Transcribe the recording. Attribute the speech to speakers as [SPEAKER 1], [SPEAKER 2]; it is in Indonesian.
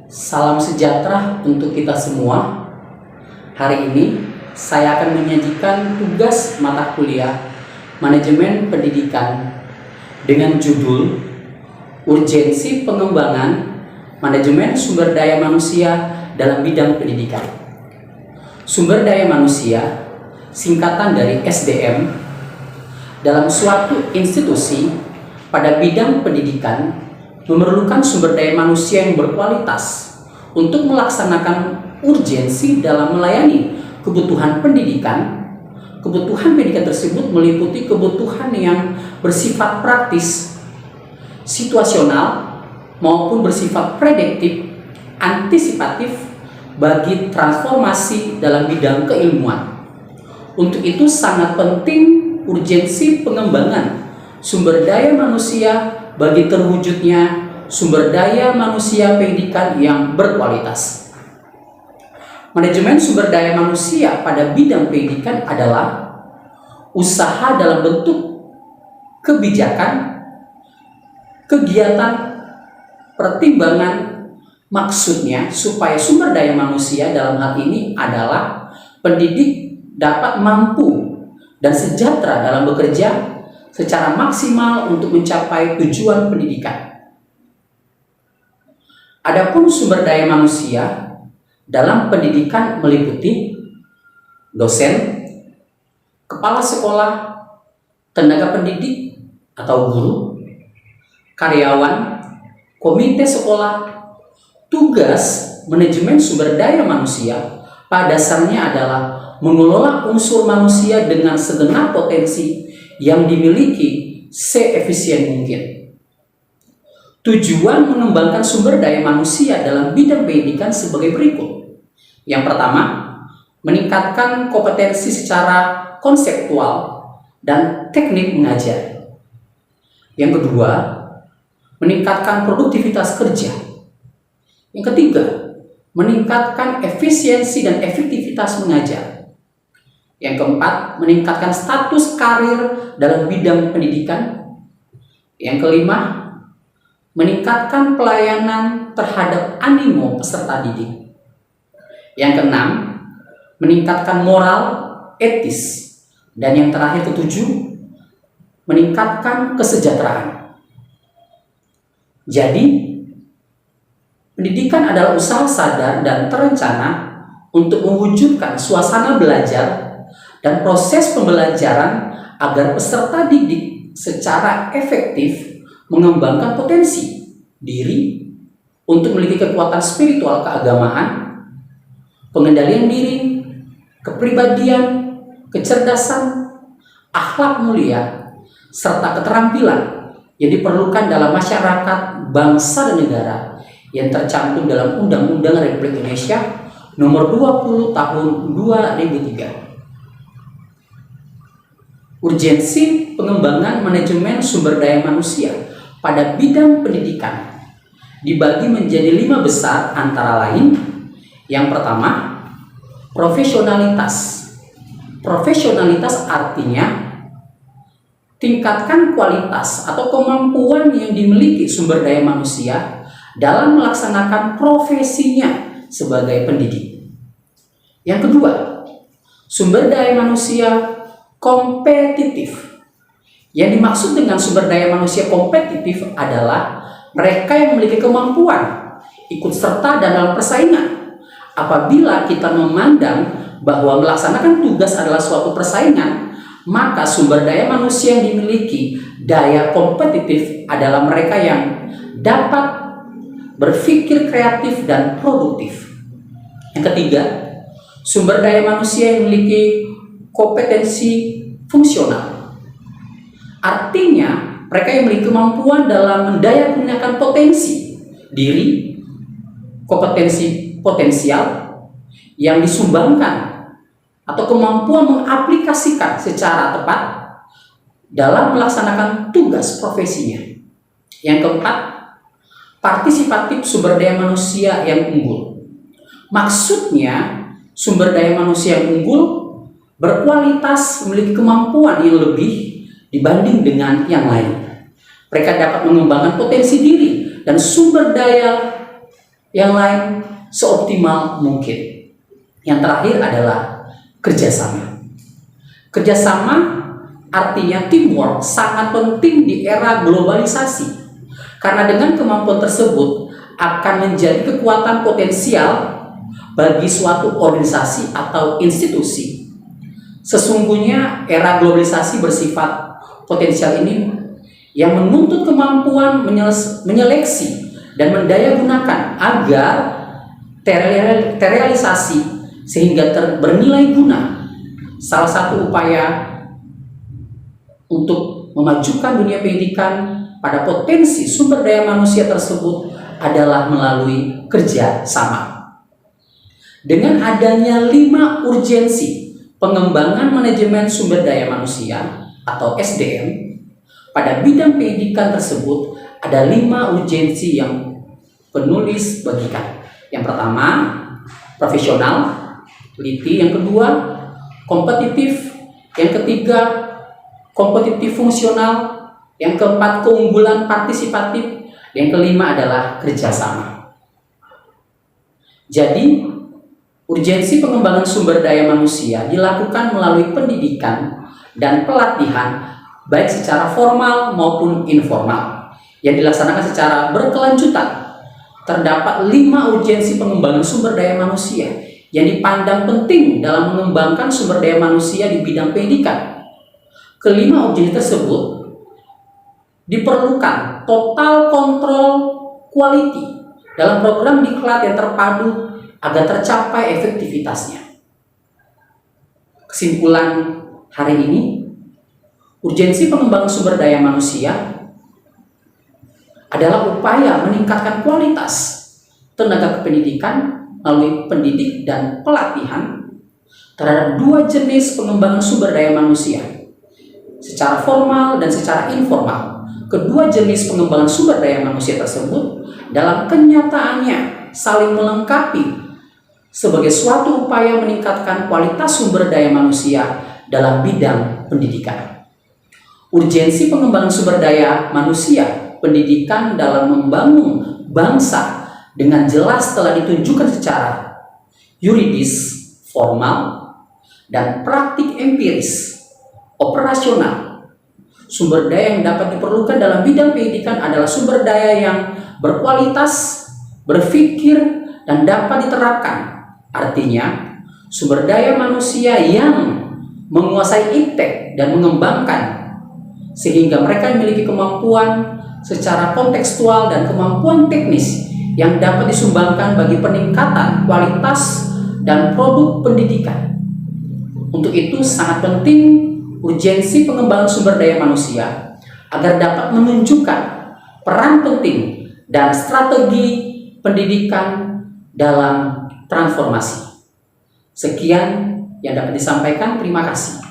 [SPEAKER 1] Salam sejahtera untuk kita semua. Hari ini saya akan menyajikan tugas mata kuliah Manajemen Pendidikan dengan judul Urgensi Pengembangan Manajemen Sumber Daya Manusia dalam Bidang Pendidikan. Sumber daya manusia singkatan dari SDM dalam suatu institusi pada bidang pendidikan memerlukan sumber daya manusia yang berkualitas untuk melaksanakan urgensi dalam melayani kebutuhan pendidikan. Kebutuhan pendidikan tersebut meliputi kebutuhan yang bersifat praktis, situasional, maupun bersifat prediktif, antisipatif bagi transformasi dalam bidang keilmuan. Untuk itu sangat penting urgensi pengembangan sumber daya manusia bagi terwujudnya sumber daya manusia pendidikan yang berkualitas. Manajemen sumber daya manusia pada bidang pendidikan adalah usaha dalam bentuk kebijakan, kegiatan, pertimbangan, maksudnya supaya sumber daya manusia dalam hal ini adalah pendidik dapat mampu dan sejahtera dalam bekerja secara maksimal untuk mencapai tujuan pendidikan. Adapun sumber daya manusia dalam pendidikan meliputi dosen, kepala sekolah, tenaga pendidik atau guru, karyawan, komite sekolah. Tugas manajemen sumber daya manusia pada dasarnya adalah mengelola unsur manusia dengan segenap potensi yang dimiliki seefisien mungkin. Tujuan mengembangkan sumber daya manusia dalam bidang pendidikan sebagai berikut. Yang pertama, meningkatkan kompetensi secara konseptual dan teknik mengajar. Yang kedua, meningkatkan produktivitas kerja. Yang ketiga, meningkatkan efisiensi dan efektivitas mengajar. Yang keempat, meningkatkan status karir dalam bidang pendidikan. Yang kelima, meningkatkan pelayanan terhadap animo peserta didik. Yang keenam, meningkatkan moral, etis. Dan yang terakhir ketujuh, meningkatkan kesejahteraan. Jadi, pendidikan adalah usaha sadar dan terencana untuk mewujudkan suasana belajar dan proses pembelajaran agar peserta didik secara efektif mengembangkan potensi diri untuk memiliki kekuatan spiritual keagamaan, pengendalian diri, kepribadian, kecerdasan, akhlak mulia, serta keterampilan yang diperlukan dalam masyarakat, bangsa, dan negara yang tercantum dalam Undang-Undang Republik Indonesia Nomor 20 Tahun 2003. Urgensi pengembangan manajemen sumber daya manusia pada bidang pendidikan dibagi menjadi 5 besar, antara lain: yang pertama, profesionalitas. Profesionalitas artinya tingkatkan kualitas atau kemampuan yang dimiliki sumber daya manusia dalam melaksanakan profesinya sebagai pendidik. Yang kedua, sumber daya manusia kompetitif. Yang dimaksud dengan sumber daya manusia kompetitif adalah mereka yang memiliki kemampuan ikut serta dalam persaingan. Apabila kita memandang bahwa melaksanakan tugas adalah suatu persaingan, maka sumber daya manusia yang dimiliki daya kompetitif adalah mereka yang dapat berpikir kreatif dan produktif. Yang ketiga, sumber daya manusia yang memiliki kompetensi fungsional. Artinya, mereka yang memiliki kemampuan dalam mendayagunakan potensi diri, kompetensi potensial yang disumbangkan, atau kemampuan mengaplikasikan secara tepat dalam melaksanakan tugas profesinya. Yang keempat, partisipatif sumber daya manusia yang unggul. Maksudnya, sumber daya manusia yang unggul berkualitas, memiliki kemampuan yang lebih dibanding dengan yang lain. Mereka dapat mengembangkan potensi diri dan sumber daya yang lain seoptimal mungkin. Yang terakhir adalah kerjasama. Kerjasama artinya teamwork sangat penting di era globalisasi, karena dengan kemampuan tersebut akan menjadi kekuatan potensial bagi suatu organisasi atau institusi. Sesungguhnya era globalisasi bersifat potensial ini yang menuntut kemampuan menyeleksi dan mendayagunakan agar terrealisasi sehingga bernilai guna. Salah satu upaya untuk memajukan dunia pendidikan pada potensi sumber daya manusia tersebut adalah melalui kerja sama. Dengan adanya 5 urgensi pengembangan manajemen sumber daya manusia atau SDM, pada bidang pendidikan tersebut ada 5 urgensi yang penulis bagikan. Yang pertama, profesional, teliti. Yang kedua, kompetitif. Yang ketiga, kompetitif fungsional. Yang keempat, keunggulan partisipatif. Yang kelima adalah kerjasama. Jadi, urgensi pengembangan sumber daya manusia dilakukan melalui pendidikan dan pelatihan baik secara formal maupun informal yang dilaksanakan secara berkelanjutan. Terdapat 5 urgensi pengembangan sumber daya manusia yang dipandang penting dalam mengembangkan sumber daya manusia di bidang pendidikan. Kelima urgensi tersebut diperlukan total kontrol quality dalam program diklat yang terpadu agar tercapai efektivitasnya. Kesimpulan hari ini, urgensi pengembangan sumber daya manusia adalah upaya meningkatkan kualitas tenaga kependidikan melalui pendidik dan pelatihan terhadap 2 jenis pengembangan sumber daya manusia, secara formal dan secara informal. Kedua jenis pengembangan sumber daya manusia tersebut dalam kenyataannya saling melengkapi sebagai suatu upaya meningkatkan kualitas sumber daya manusia dalam bidang pendidikan. Urgensi pengembangan sumber daya manusia pendidikan dalam membangun bangsa dengan jelas telah ditunjukkan secara yuridis, formal, dan praktik empiris, operasional. Sumber daya yang dapat diperlukan dalam bidang pendidikan adalah sumber daya yang berkualitas, berpikir, dan dapat diterapkan. Artinya, sumber daya manusia yang menguasai iptek dan mengembangkan sehingga mereka memiliki kemampuan secara kontekstual dan kemampuan teknis yang dapat disumbangkan bagi peningkatan kualitas dan produk pendidikan. Untuk itu sangat penting urgensi pengembangan sumber daya manusia agar dapat menunjukkan peran penting dan strategi pendidikan dalam transformasi. Sekian yang dapat disampaikan, terima kasih.